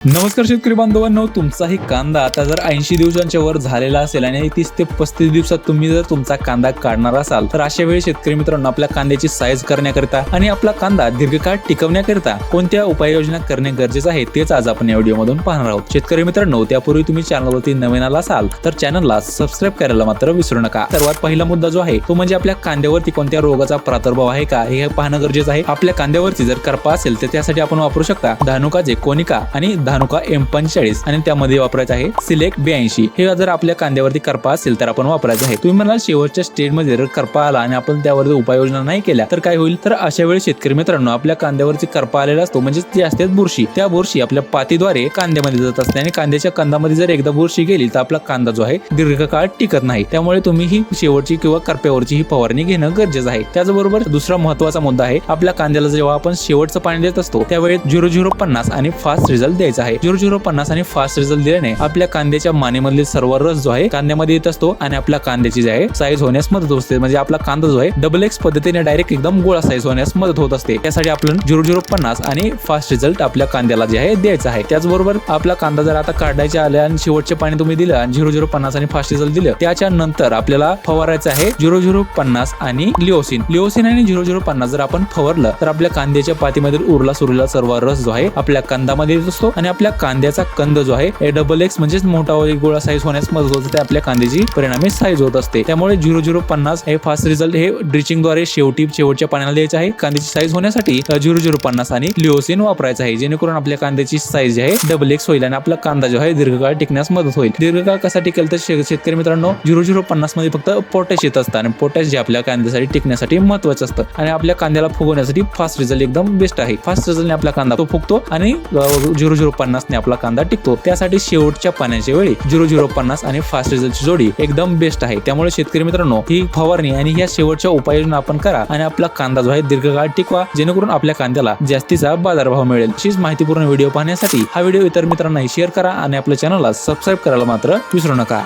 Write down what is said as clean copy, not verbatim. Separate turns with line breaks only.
नमस्कार शेतकरी बांधवांनो, तुमचाही कांदा आता जर 80 दिवसांच्या वर झालेला असेल आणि 30 ते 35 दिवसात तुम्ही जर तुमचा कांदा काढणार असाल तर अशा वेळी शेतकरी मित्रांनो आपल्या कांद्याची साईज करण्याकरिता आणि आपला कांदा दीर्घकाळ टिकवण्याकरिता कोणत्या उपाययोजना करणे गरजेचे आहे तेच आज आपण या व्हिडिओमधून पाहणार आहोत। शेतकरी मित्रांनो, त्यापूर्वी तुम्ही चॅनलवरती नवीन आला असाल तर चॅनलला सबस्क्राईब करायला मात्र विसरू नका। सर्वात पहिला मुद्दा जो आहे तो म्हणजे आपल्या कांद्यावरती कोणत्या रोगाचा प्रादुर्भाव आहे का हे पाहणं गरजेचं आहे। आपल्या कांद्यावरती जर करपा असेल तर त्यासाठी आपण वापरू शकता धानुका जेकोनिका आणि धानुका M45 आणि त्यामध्ये वापरायचं आहे सिलेक्ट 82। हे जर आपल्या कांद्यावरती करपा असेल तर आपण वापरायचं आहे। तुम्ही म्हणाल शेवटच्या स्टेज मध्ये जर करपा आला आणि आपण त्यावर उपाययोजना नाही केल्या तर काय होईल, तर अशा वेळी शेतकरी मित्रांनो आपल्या कांद्यावरती करपा आलेला असतो म्हणजे ती असते बुरशी। त्या बुरशी आपल्या पातीद्वारे कांद्यामध्ये जात असते आणि कांद्याच्या कंदामध्ये जर एकदा बुरशी गेली तर आपला कांदा जो आहे दीर्घकाळ टिकत नाही। त्यामुळे तुम्ही ही शेवटची किंवा करप्यावरची ही फवारणी घेणं गरजेचं आहे। त्याचबरोबर दुसरा महत्त्वाचा मुद्दा आहे, आपल्या कांद्याला जेव्हा आपण शेवटचं पाणी देत असतो त्यावेळी 0050 आणि फास्ट रिझल्ट द्यायचा आहे। 0050 आणि फास्ट रिझल्ट दिल्याने आपल्या कांद्याच्या मानेमधील सर्व रस जो आहे कांद्यामध्ये येत असतो आणि आपल्या कांद्याची जे आहे साईज होण्यास मदत होते। म्हणजे आपला कांदा जो आहे XX पद्धतीने डायरेक्ट एकदम गोळा साईज होण्यास मदत होत असते। त्यासाठी आपण 0050 आणि फास्ट रिझल्ट आपल्या कांद्याला जे आहे द्यायचा आहे। त्याचबरोबर आपला कांदा जर आता काढायचा आला आणि शेवटचे पाणी तुम्ही दिलं आणि 0050 आणि फास्ट रिझल्ट दिलं त्याच्या नंतर आपल्याला फवारायचं आहे 0050 आणि लिओसिन आणि 0050 जर आपण फवारलं तर आपल्या कांद्याच्या पातीमधील उरला सुरलेला सर्व रस जो आहे आपल्या कंदामध्ये येत असतो आणि आपल्या कांद्याचा कंद जो आहे XX म्हणजेच मोठा गोळा साईज होण्यास मदत होते। आपल्या कांद्याची परिणामी साईज होत असते। त्यामुळे 0050 हे फास्ट रिझल्ट हे ड्रिचिंग द्वारे शेवटच्या पाण्याला द्यायचे आहे। कांद्याची साईज होण्यासाठी 0050 आणि लिओसिन वापरायचं आहे, जेणेकरून आपल्या कांद्याची साईज जी आहे XX होईल आणि आपला कांदा जो आहे दीर्घकाळ टिकण्यास मदत होईल। दीर्घकाळ कसा टिकेल तर शेतकरी मित्रांनो 0050 मध्ये फक्त पोटॅश येत असतं आणि पोटॅश जे आपल्या कांद्यासाठी टिकण्यासाठी महत्त्वाचं असतं आणि आपल्या कांद्याला फुगवण्यासाठी फास्ट रिझल्ट एकदम बेस्ट आहे। फास्ट रिझल्टने आपला कांदा तो फुगतो आणि 0050 ने आपला कांदा टिकतो। त्यासाठी शेवटच्या पाण्याच्या वेळी 0050 आणि फास्ट रिझल्टची जोडी एकदम बेस्ट आहे। त्यामुळे शेतकरी मित्रांनो ही फवारणी आणि ह्या शेवटच्या उपाययोजना आपण करा आणि आपला कांदा जो आहे दीर्घकाळ टिकवा, जेणेकरून आपल्या कांद्याला जास्तीचा बाजारभाव मिळेल। अशीच माहितीपूर्ण व्हिडिओ पाहण्यासाठी हा व्हिडिओ इतर मित्रांनाही शेअर करा आणि आपल्या चॅनलला सबस्क्राईब करायला मात्र विसरू नका।